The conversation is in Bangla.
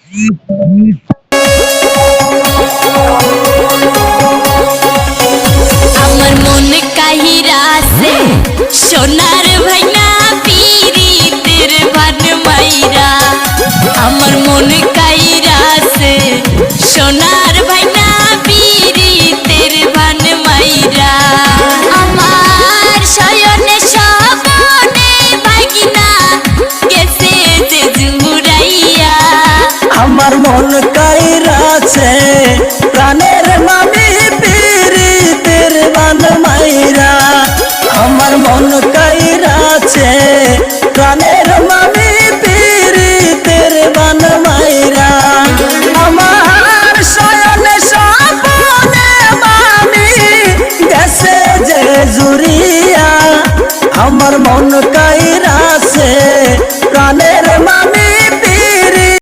আমার মন কাহিরা সে সোনার ভাইনা পীরিতের ভান মাইরা আমার মন কাহিরা সে সোনার ভাইনা পীরিতের ভান মাইরা আমার শয়নে সপনে ভাগিনা গেছে যে জুরাইয়া আমার মন কাইরা আছে